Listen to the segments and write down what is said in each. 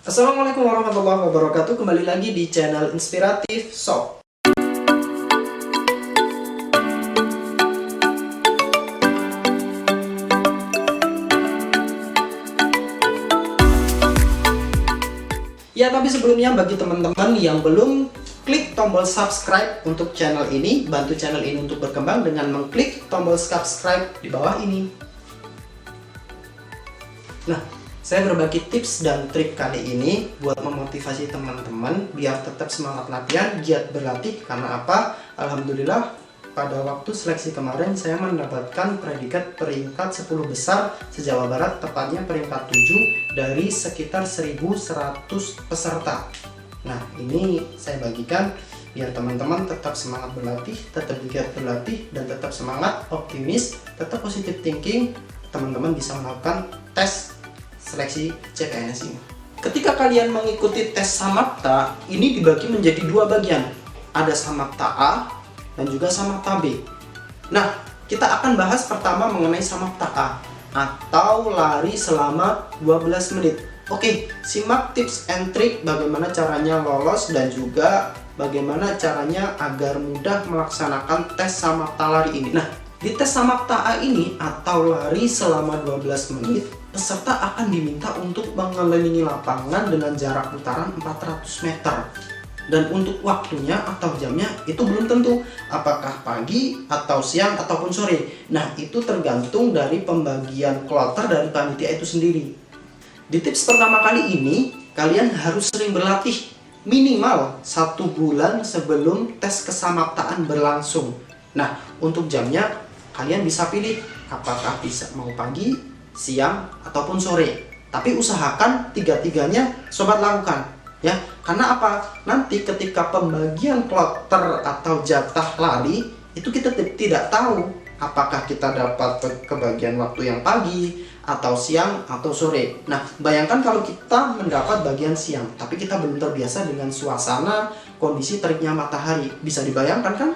Assalamualaikum warahmatullahi wabarakatuh. Kembali lagi di channel Inspiratif Shop. Ya, tapi sebelumnya bagi teman-teman yang belum klik tombol subscribe untuk channel ini, bantu channel ini untuk berkembang dengan mengklik tombol subscribe di bawah ini. Nah, saya berbagi tips dan trik kali ini buat memotivasi teman-teman biar tetap semangat latihan, giat berlatih. Karena apa? Alhamdulillah pada waktu seleksi kemarin saya mendapatkan predikat peringkat 10 besar se-Jawa Barat, tepatnya peringkat 7 dari sekitar 1100 peserta. Nah, ini saya bagikan biar teman-teman tetap semangat berlatih, tetap giat berlatih, dan tetap semangat, optimis, tetap positive thinking. Teman-teman bisa melakukan tes seleksi CPNS ini. Ketika kalian mengikuti tes Samapta, ini dibagi menjadi dua bagian. Ada Samapta A dan juga Samapta B. Nah, kita akan bahas pertama mengenai Samapta A atau lari selama 12 menit. Oke, simak tips and trik bagaimana caranya lolos dan juga bagaimana caranya agar mudah melaksanakan tes Samapta lari ini. Nah, di tes Samapta A ini atau lari selama 12 menit, peserta akan diminta untuk mengelilingi lapangan dengan jarak putaran 400 meter. Dan untuk waktunya atau jamnya itu belum tentu, apakah pagi atau siang ataupun sore. Nah, itu tergantung dari pembagian kloter dari panitia itu sendiri. Di tips pertama kali ini, kalian harus sering berlatih minimal 1 bulan sebelum tes kesamaptaan berlangsung. Nah, untuk jamnya kalian bisa pilih apakah bisa mau pagi, siang, ataupun sore. Tapi usahakan tiga-tiganya sobat lakukan ya. Karena apa? Nanti ketika pembagian kloter atau jatah lari itu kita tidak tahu apakah kita dapat kebagian waktu yang pagi atau siang atau sore. Nah, bayangkan kalau kita mendapat bagian siang tapi kita belum terbiasa dengan suasana kondisi teriknya matahari. Bisa dibayangkan kan?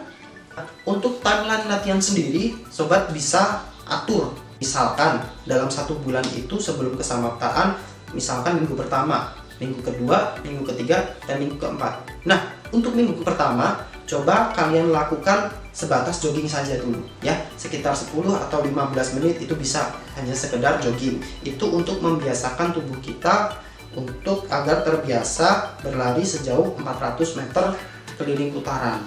Untuk timeline latihan sendiri sobat bisa atur. Misalkan dalam 1 bulan itu sebelum kesamaptaan, misalkan minggu pertama, minggu kedua, minggu ketiga, dan minggu keempat. Nah, untuk minggu pertama, coba kalian lakukan sebatas jogging saja dulu ya. Sekitar 10 atau 15 menit itu bisa hanya sekedar jogging. Itu untuk membiasakan tubuh kita untuk agar terbiasa berlari sejauh 400 meter keliling putaran.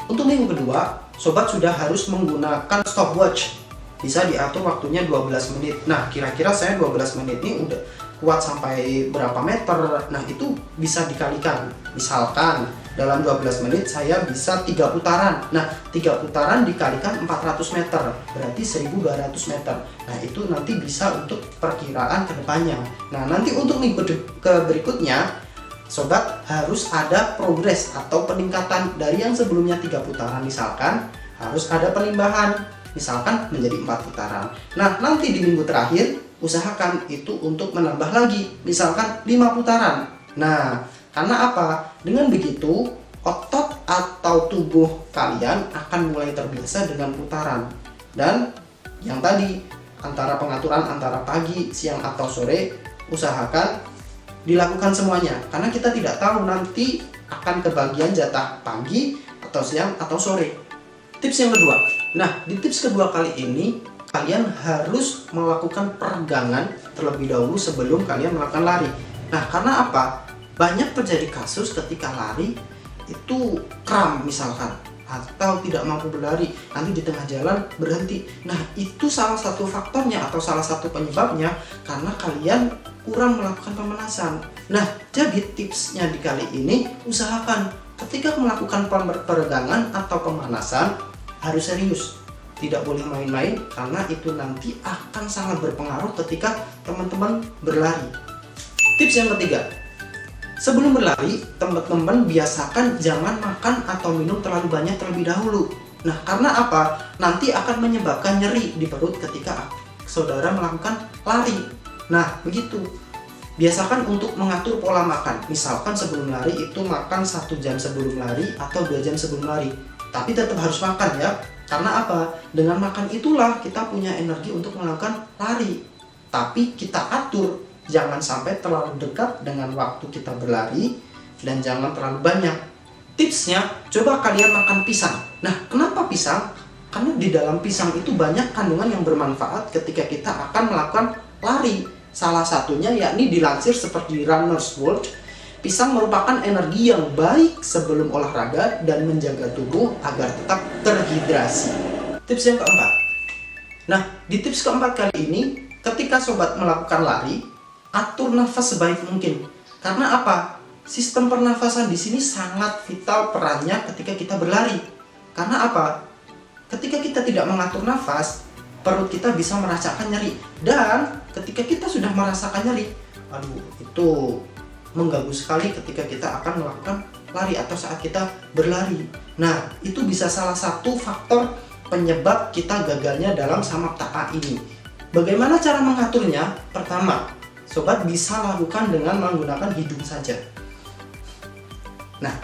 Untuk minggu kedua, sobat sudah harus menggunakan stopwatch. Bisa diatur waktunya 12 menit. Nah, kira-kira saya 12 menit ini udah kuat sampai berapa meter. Nah, itu bisa dikalikan. Misalkan dalam 12 menit saya bisa 3 putaran. Nah, 3 putaran dikalikan 400 meter, berarti 1200 meter. Nah, itu nanti bisa untuk perkiraan kedepannya. Nah, nanti untuk minggu berikutnya, sobat harus ada progres atau peningkatan dari yang sebelumnya 3 putaran. Misalkan harus ada penimbangan, misalkan menjadi 4 putaran. Nah, nanti di minggu terakhir usahakan itu untuk menambah lagi, misalkan 5 putaran. Nah, karena apa? Dengan begitu otot atau tubuh kalian akan mulai terbiasa dengan putaran. Dan yang tadi, antara pengaturan antara pagi, siang atau sore, usahakan dilakukan semuanya, karena kita tidak tahu nanti akan kebagian jatah pagi atau siang atau sore. Tips yang kedua, nah di tips kedua kali ini kalian harus melakukan peregangan terlebih dahulu sebelum kalian melakukan lari. Nah, karena apa? Banyak terjadi kasus ketika lari itu kram misalkan, atau tidak mampu berlari, nanti di tengah jalan berhenti. Nah, itu salah satu faktornya atau salah satu penyebabnya karena kalian kurang melakukan pemanasan. Nah, jadi tipsnya di kali ini, usahakan ketika melakukan peregangan atau pemanasan harus serius, tidak boleh main-main, karena itu nanti akan sangat berpengaruh ketika teman-teman berlari. Tips yang ketiga, sebelum berlari, teman-teman biasakan jangan makan atau minum terlalu banyak terlebih dahulu. Nah, karena apa? Nanti akan menyebabkan nyeri di perut ketika saudara melakukan lari. Nah, begitu. Biasakan untuk mengatur pola makan. Misalkan sebelum lari itu makan 1 jam sebelum lari atau 2 jam sebelum lari. Tapi tetap harus makan ya. Karena apa? Dengan makan itulah kita punya energi untuk melakukan lari. Tapi kita atur jangan sampai terlalu dekat dengan waktu kita berlari dan jangan terlalu banyak. Tipsnya, coba kalian makan pisang. Nah, kenapa pisang? Karena di dalam pisang itu banyak kandungan yang bermanfaat ketika kita akan melakukan lari. Salah satunya yakni dilansir seperti Runner's World, pisang merupakan energi yang baik sebelum olahraga dan menjaga tubuh agar tetap terhidrasi. Tips yang keempat. Nah, di tips keempat kali ini, ketika sobat melakukan lari, atur nafas sebaik mungkin. Karena apa? Sistem pernafasan di sini sangat vital perannya ketika kita berlari. Karena apa? Ketika kita tidak mengatur nafas, perut kita bisa merasakan nyeri. Dan ketika kita sudah merasakan nyeri, itu mengganggu sekali ketika kita akan melakukan lari atau saat kita berlari. Nah, itu bisa salah satu faktor penyebab kita gagalnya dalam samapta ini. Bagaimana cara mengaturnya? Pertama, sobat bisa lakukan dengan menggunakan hidung saja. Nah,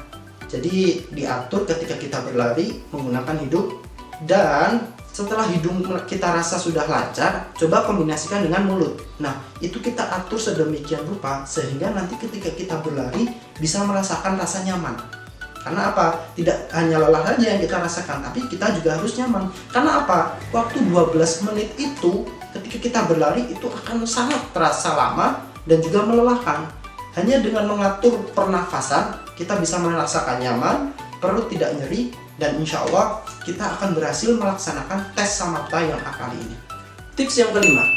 jadi diatur ketika kita berlari menggunakan hidung, dan setelah hidung kita rasa sudah lancar, coba kombinasikan dengan mulut. Nah, itu kita atur sedemikian rupa sehingga nanti ketika kita berlari bisa merasakan rasa nyaman. Karena apa? Tidak hanya lelah saja yang kita rasakan, tapi kita juga harus nyaman. Karena apa? Waktu 12 menit itu ketika kita berlari itu akan sangat terasa lama dan juga melelahkan. Hanya dengan mengatur pernafasan, kita bisa merasakan nyaman, perut tidak nyeri, dan insya Allah kita akan berhasil melaksanakan tes samapta yang kali ini. Tips yang kelima.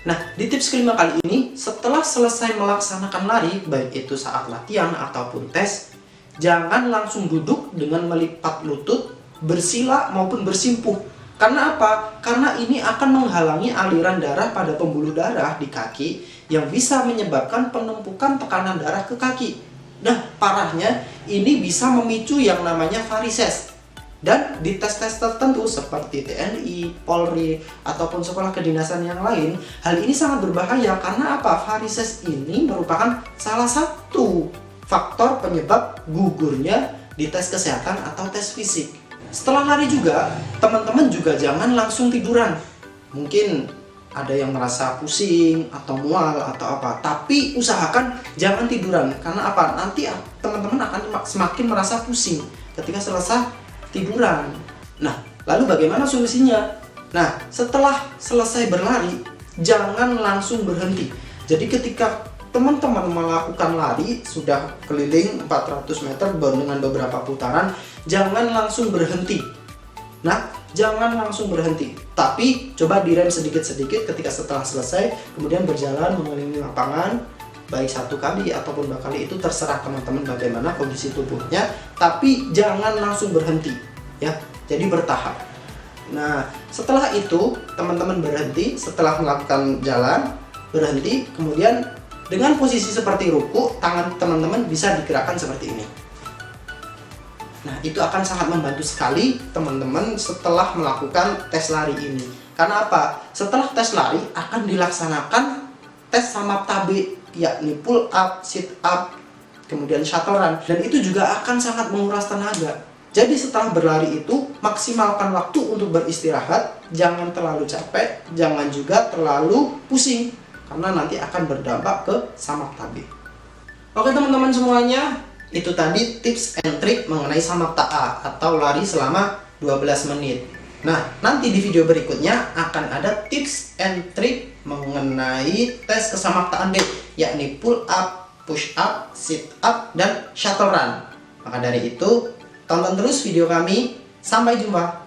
Nah, di tips kelima kali ini, setelah selesai melaksanakan lari, baik itu saat latihan ataupun tes, jangan langsung duduk dengan melipat lutut, bersila maupun bersimpuh. Karena apa? Karena ini akan menghalangi aliran darah pada pembuluh darah di kaki yang bisa menyebabkan penumpukan tekanan darah ke kaki. Nah, parahnya ini bisa memicu yang namanya varises. Dan di tes-tes tertentu seperti TNI, Polri, ataupun sekolah kedinasan yang lain, hal ini sangat berbahaya karena apa? Varises ini merupakan salah satu faktor penyebab gugurnya di tes kesehatan atau tes fisik. Setelah lari juga, teman-teman juga jangan langsung tiduran. Mungkin ada yang merasa pusing atau mual atau apa, tapi usahakan jangan tiduran. Karena apa? Nanti teman-teman akan semakin merasa pusing ketika selesai tiduran. Nah, lalu bagaimana solusinya? Nah, setelah selesai berlari, jangan langsung berhenti. Jadi ketika teman-teman melakukan lari sudah keliling 400 meter dengan beberapa putaran, jangan langsung berhenti. Nah, jangan langsung berhenti, tapi coba direm sedikit-sedikit ketika setelah selesai, kemudian berjalan mengelilingi lapangan, baik 1 kali ataupun 2 kali, itu terserah teman-teman bagaimana kondisi tubuhnya, tapi jangan langsung berhenti, ya. Jadi bertahap. Nah, setelah itu teman-teman berhenti, setelah melakukan jalan, berhenti, kemudian dengan posisi seperti ruku, tangan teman-teman bisa digerakkan seperti ini. Nah, itu akan sangat membantu sekali teman-teman setelah melakukan tes lari ini. Karena apa? Setelah tes lari akan dilaksanakan tes samapta B, yakni pull up, sit up, kemudian shuttle run. Dan itu juga akan sangat menguras tenaga. Jadi setelah berlari itu, maksimalkan waktu untuk beristirahat, jangan terlalu capek, jangan juga terlalu pusing. Karena nanti akan berdampak ke samapta B. Oke teman-teman semuanya, itu tadi tips and trick mengenai samapta A atau lari selama 12 menit. Nah, nanti di video berikutnya akan ada tips and trick mengenai tes kesamaptaan B, yakni pull up, push up, sit up, dan shuttle run. Maka dari itu, tonton terus video kami. Sampai jumpa.